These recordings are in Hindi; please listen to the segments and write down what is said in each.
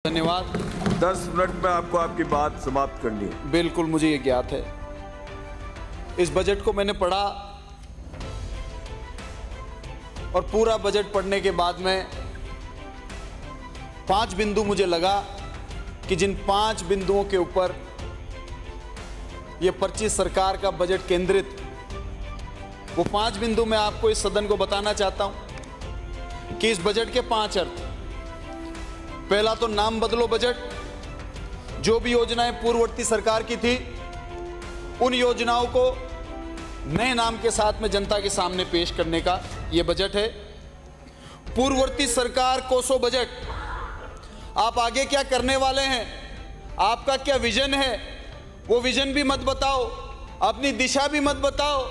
धन्यवाद। 10 मिनट में आपको आपकी बात समाप्त करनी है। बिल्कुल, मुझे ये ज्ञात है। इस बजट को मैंने पढ़ा और पूरा बजट पढ़ने के बाद में 5 बिंदु मुझे लगा कि जिन 5 बिंदुओं के ऊपर ये 25 सरकार का बजट केंद्रित, वो 5 बिंदु मैं आपको इस सदन को बताना चाहता हूं कि इस बजट के 5 अर्थ। पहला तो नाम बदलो बजट। जो भी योजनाएं पूर्ववर्ती सरकार की थी उन योजनाओं को नए नाम के साथ में जनता के सामने पेश करने का यह बजट है। पूर्ववर्ती सरकार कोसो बजट। आप आगे क्या करने वाले हैं, आपका क्या विजन है, वो विजन भी मत बताओ, अपनी दिशा भी मत बताओ।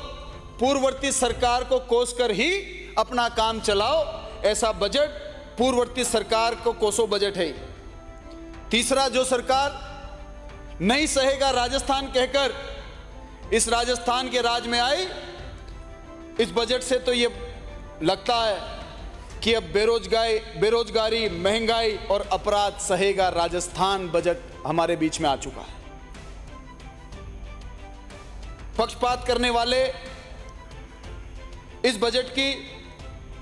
पूर्ववर्ती सरकार को कोस कर ही अपना काम चलाओ। ऐसा बजट पूर्ववर्ती सरकार को कोसो बजट है। तीसरा, जो सरकार नहीं सहेगा राजस्थान कहकर इस राजस्थान के राज में आई, इस बजट से तो ये लगता है कि अब बेरोजगारी, महंगाई और अपराध सहेगा राजस्थान बजट हमारे बीच में आ चुका है। पक्षपात करने वाले इस बजट की,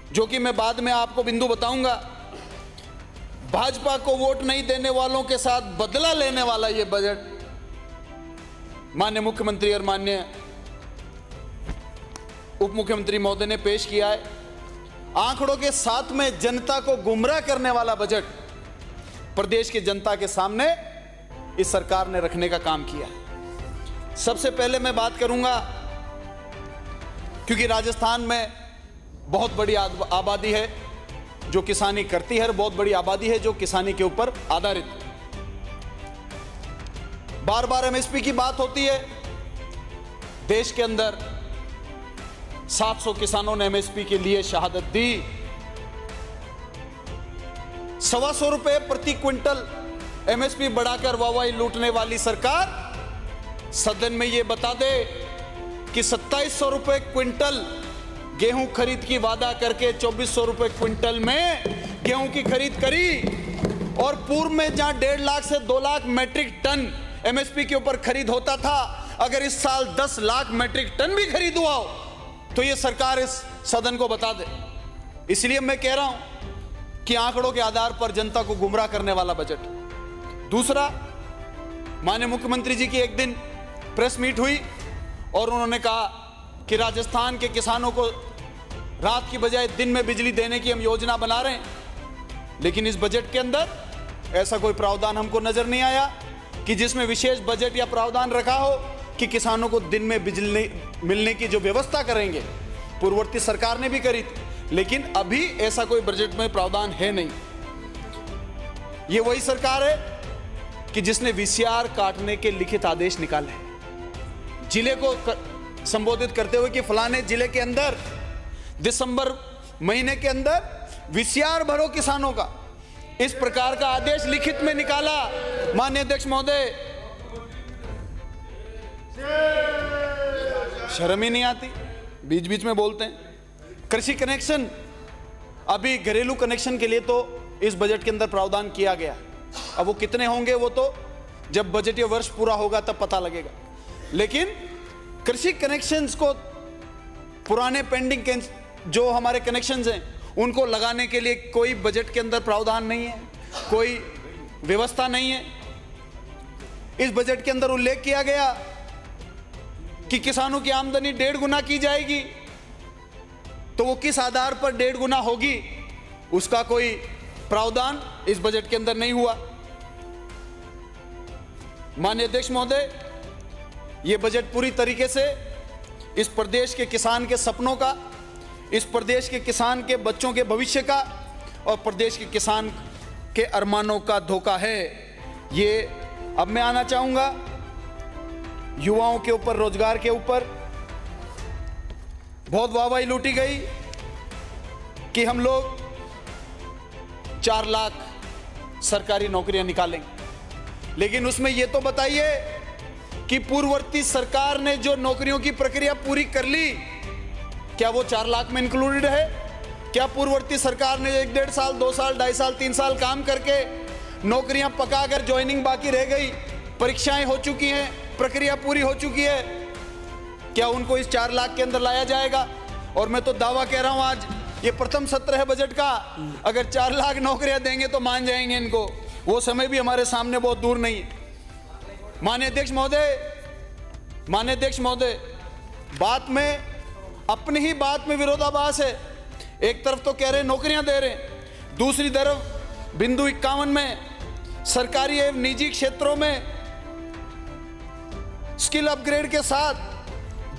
जो कि मैं बाद में आपको बिंदु बताऊंगा, भाजपा को वोट नहीं देने वालों के साथ बदला लेने वाला यह बजट माननीय मुख्यमंत्री और माननीय उप मुख्यमंत्री महोदय ने पेश किया है। आंकड़ों के साथ में जनता को गुमराह करने वाला बजट प्रदेश की जनता के सामने इस सरकार ने रखने का काम किया है। सबसे पहले मैं बात करूंगा, क्योंकि राजस्थान में बहुत बड़ी आबादी है जो किसानी करती है और बहुत बड़ी आबादी है जो किसानी के ऊपर आधारित। बार बार एमएसपी की बात होती है। देश के अंदर 700 किसानों ने एमएसपी के लिए शहादत दी। 125 रुपए प्रति क्विंटल एमएसपी बढ़ाकर वाहवाही लूटने वाली सरकार सदन में यह बता दे कि 2700 रुपए क्विंटल गेहूं खरीद की वादा करके 2400 रुपए क्विंटल में गेहूं की खरीद करी, और पूर्व में जहां 1.5 लाख से 2 लाख मैट्रिक टन एमएसपी के ऊपर खरीद होता था, अगर इस साल 10 लाख मैट्रिक टन भी खरीद हुआ हो तो यह सरकार इस सदन को बता दे। इसलिए मैं कह रहा हूं कि आंकड़ों के आधार पर जनता को गुमराह करने वाला बजट। दूसरा, माननीय मुख्यमंत्री जी की एक दिन प्रेस मीट हुई और उन्होंने कहा कि राजस्थान के किसानों को रात की बजाय दिन में बिजली देने की हम योजना बना रहे हैं। लेकिन इस बजट के अंदर ऐसा कोई प्रावधान हमको नजर नहीं आया कि जिसमें विशेष बजट या प्रावधान रखा हो कि किसानों को दिन में बिजली मिलने की जो व्यवस्था करेंगे। पूर्ववर्ती सरकार ने भी करी थी, लेकिन अभी ऐसा कोई बजट में प्रावधान है नहीं। ये वही सरकार है कि जिसने वीसीआर काटने के लिखित आदेश निकाले, जिले को संबोधित करते हुए कि फलाने जिले के अंदर दिसंबर महीने के अंदर वीसीआर भरो किसानों का, इस प्रकार का आदेश लिखित में निकाला। माननीय अध्यक्ष महोदय, शर्म ही नहीं आती, बीच बीच में बोलते हैं। कृषि कनेक्शन, अभी घरेलू कनेक्शन के लिए तो इस बजट के अंदर प्रावधान किया गया। अब वो कितने होंगे वो तो जब बजटीय वर्ष पूरा होगा तब पता लगेगा। लेकिन कृषि कनेक्शंस को, पुराने पेंडिंग जो हमारे कनेक्शंस हैं, उनको लगाने के लिए कोई बजट के अंदर प्रावधान नहीं है, कोई व्यवस्था नहीं है। इस बजट के अंदर उल्लेख किया गया कि किसानों की आमदनी 1.5 गुना की जाएगी, तो वो किस आधार पर 1.5 गुना होगी, उसका कोई प्रावधान इस बजट के अंदर नहीं हुआ। माननीय अध्यक्ष महोदय, ये बजट पूरी तरीके से इस प्रदेश के किसान के सपनों का, इस प्रदेश के किसान के बच्चों के भविष्य का और प्रदेश के किसान के अरमानों का धोखा है। ये अब मैं आना चाहूंगा युवाओं के ऊपर, रोजगार के ऊपर। बहुत वाहवाही लूटी गई कि हम लोग 4 लाख सरकारी नौकरियां निकालेंगे, लेकिन उसमें यह तो बताइए कि पूर्ववर्ती सरकार ने जो नौकरियों की प्रक्रिया पूरी कर ली, क्या वो 4 लाख में इंक्लूडेड है? क्या पूर्ववर्ती सरकार ने 1 डेढ़ साल, 2 साल, 2.5 साल, 3 साल काम करके नौकरियां पकाकर ज्वाइनिंग बाकी रह गई, परीक्षाएं हो चुकी हैं, प्रक्रिया पूरी हो चुकी है, क्या उनको इस 4 लाख के अंदर लाया जाएगा? और मैं तो दावा कह रहा हूं, आज ये प्रथम सत्र है बजट का, अगर 4 लाख नौकरियां देंगे तो मान जाएंगे इनको। वो समय भी हमारे सामने बहुत दूर नहीं है। माननीय अध्यक्ष महोदय, बात में अपनी ही बात में विरोधाभास है। एक तरफ तो कह रहे हैं नौकरियां दे रहे हैं, दूसरी तरफ बिंदु 51 में सरकारी एवं निजी क्षेत्रों में स्किल अपग्रेड के साथ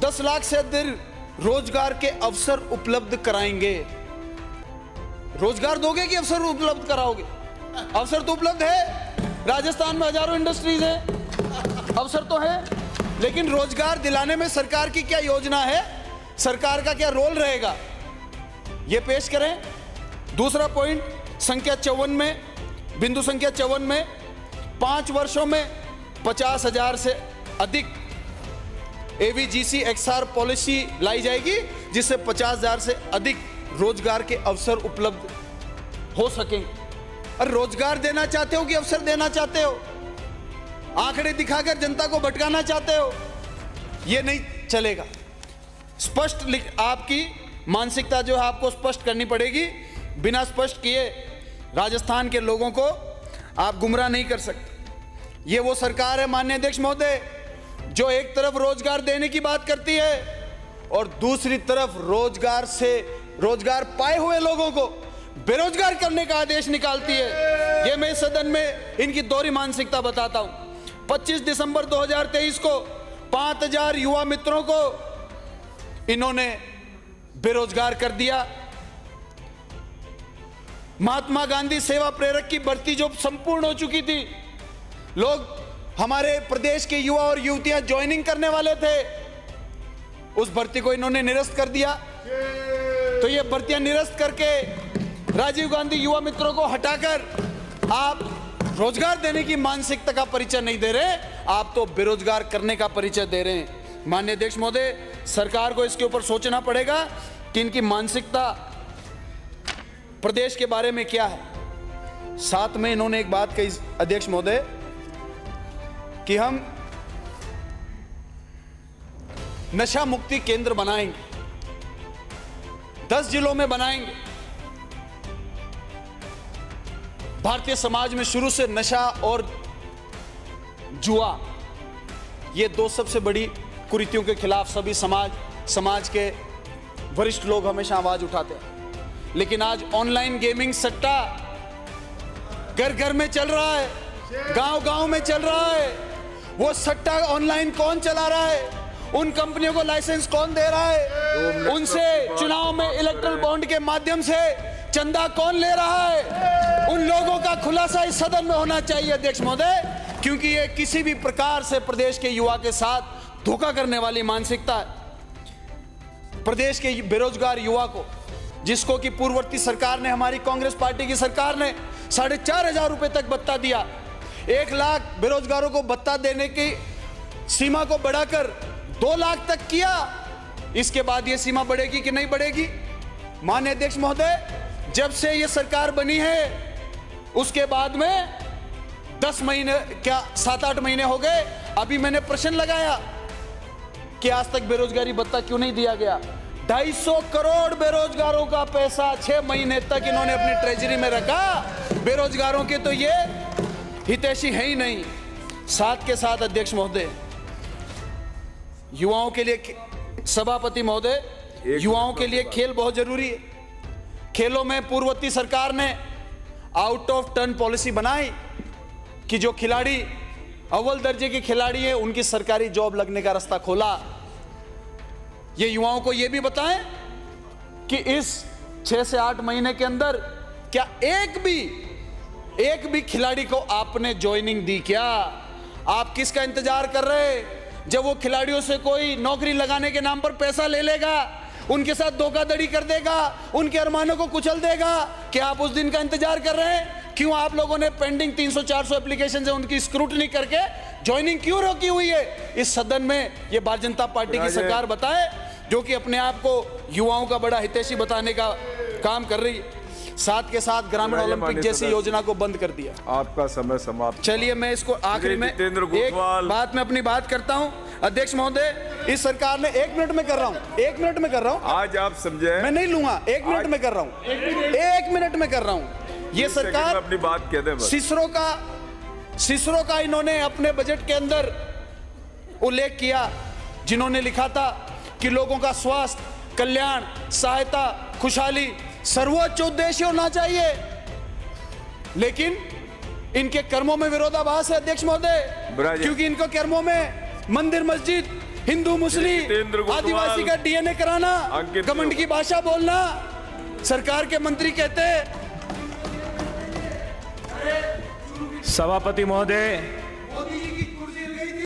10 लाख से अधिक रोजगार के अवसर उपलब्ध कराएंगे। रोजगार दोगे कि अवसर उपलब्ध कराओगे? अवसर तो उपलब्ध है, राजस्थान में हजारों इंडस्ट्रीज है, अवसर तो है, लेकिन रोजगार दिलाने में सरकार की क्या योजना है, सरकार का क्या रोल रहेगा, यह पेश करें। दूसरा पॉइंट संख्या 54 में, बिंदु संख्या 54 में 5 वर्षों में 50,000 से अधिक AVGC XR पॉलिसी लाई जाएगी, जिससे 50,000 से अधिक रोजगार के अवसर उपलब्ध हो सकेंगे। और रोजगार देना चाहते हो कि अवसर देना चाहते हो? आंकड़े दिखाकर जनता को भटकाना चाहते हो? यह नहीं चलेगा। स्पष्ट आपकी मानसिकता जो है आपको स्पष्ट करनी पड़ेगी। बिना स्पष्ट किए राजस्थान के लोगों को आप गुमराह नहीं कर सकते। ये वो सरकार है माननीय अध्यक्ष महोदय, जो एक तरफ रोजगार देने की बात करती है और दूसरी तरफ रोजगार पाए हुए लोगों को बेरोजगार करने का आदेश निकालती है। ये मैं सदन में इनकी दोहरी मानसिकता बताता हूं। 25 दिसंबर 2023 को 5,000 युवा मित्रों को इन्होंने बेरोजगार कर दिया। महात्मा गांधी सेवा प्रेरक की भर्ती जो संपूर्ण हो चुकी थी, लोग हमारे प्रदेश के युवा और युवतियां ज्वाइनिंग करने वाले थे, उस भर्ती को इन्होंने निरस्त कर दिया। तो ये भर्तियां निरस्त करके राजीव गांधी युवा मित्रों को हटाकर आप रोजगार देने की मानसिकता का परिचय नहीं दे रहे, आप तो बेरोजगार करने का परिचय दे रहे हैं। माननीय अध्यक्ष महोदय, सरकार को इसके ऊपर सोचना पड़ेगा कि इनकी मानसिकता प्रदेश के बारे में क्या है। साथ में इन्होंने एक बात कही अध्यक्ष महोदय कि हम नशा मुक्ति केंद्र बनाएंगे, 10 जिलों में बनाएंगे। भारतीय समाज में शुरू से नशा और जुआ, ये 2 सबसे बड़ी कुरीतियों के खिलाफ सभी समाज के वरिष्ठ लोग हमेशा आवाज उठाते हैं। लेकिन आज ऑनलाइन गेमिंग सट्टा घर घर में चल रहा है, गांव गांव में चल रहा है। वो सट्टा ऑनलाइन कौन चला रहा है, उन कंपनियों को लाइसेंस कौन दे रहा है, उनसे चुनाव में इलेक्ट्रल बॉन्ड के माध्यम से चंदा कौन ले रहा है, उन लोगों का खुलासा इस सदन में होना चाहिए अध्यक्ष महोदय, क्योंकि ये किसी भी प्रकार से प्रदेश के युवा के साथ धोखा करने वाली मानसिकता है। प्रदेश के बेरोजगार युवा को, जिसको कि पूर्ववर्ती सरकार ने, हमारी कांग्रेस पार्टी की सरकार ने 4,500 रुपए तक भत्ता दिया, 1 लाख बेरोजगारों को भत्ता देने की सीमा को बढ़ाकर 2 लाख तक किया। इसके बाद यह सीमा बढ़ेगी कि नहीं बढ़ेगी? माननीय अध्यक्ष महोदय, जब से यह सरकार बनी है उसके बाद में 10 महीने क्या 7-8 महीने हो गए, अभी मैंने प्रश्न लगाया कि आज तक बेरोजगारी भत्ता क्यों नहीं दिया गया। 250 करोड़ बेरोजगारों का पैसा 6 महीने तक इन्होंने अपनी ट्रेजरी में रखा। बेरोजगारों के तो ये हितैषी है ही नहीं। साथ के साथ अध्यक्ष महोदय, युवाओं के लिए, सभापति महोदय, युवाओं के लिए खेल बहुत जरूरी है। खेलों में पूर्ववर्ती सरकार ने आउट ऑफ टर्न पॉलिसी बनाई कि जो खिलाड़ी अव्वल दर्जे के खिलाड़ी हैं उनकी सरकारी जॉब लगने का रास्ता खोला। ये युवाओं को ये भी बताएं कि इस 6 से 8 महीने के अंदर क्या एक भी खिलाड़ी को आपने ज्वाइनिंग दी क्या? आप किसका इंतजार कर रहे हैं? जब वो खिलाड़ियों से कोई नौकरी लगाने के नाम पर पैसा ले लेगा, उनके साथ धोखाधड़ी कर देगा, उनके अरमानों को कुचल देगा, क्या आप उस दिन का इंतजार कर रहे हैं? क्यों आप लोगों ने पेंडिंग 300-400 एप्लीकेशन से उनकी स्क्रूटनी करके ज्वाइनिंग क्यों रोकी हुई है? इस सदन में ये भारतीय जनता पार्टी की सरकार बताए, जो कि अपने आप को युवाओं का बड़ा हितैषी बताने का काम कर रही है। साथ के साथ ग्रामीण ओलंपिक जैसी योजना को बंद कर दिया। आपका समय समाप्त। चलिए मैं इसको आखिरी में एक बात में अपनी बात करता हूं। अध्यक्ष महोदय, इस सरकार ने 1 मिनट में कर रहा हूं, 1 मिनट में कर रहा हूं। आज आप समझे, मैं नहीं लूंगा, 1 मिनट में कर रहा हूं, 1 मिनट में कर रहा हूं। ये सरकार अपनी बात कह दे। सिसरो का इन्होंने अपने बजट के अंदर उल्लेख किया, जिन्होंने लिखा था कि लोगों का स्वास्थ्य, कल्याण, सहायता, खुशहाली सर्वोच्च उद्देश्य होना चाहिए, लेकिन इनके कर्मों में विरोधाभास है अध्यक्ष महोदय, क्योंकि इनको कर्मों में मंदिर, मस्जिद, हिंदू, मुस्लिम, आदिवासी का डीएनए कराना, घमंड की भाषा बोलना, सरकार के मंत्री कहते हैं। सभापति महोदय,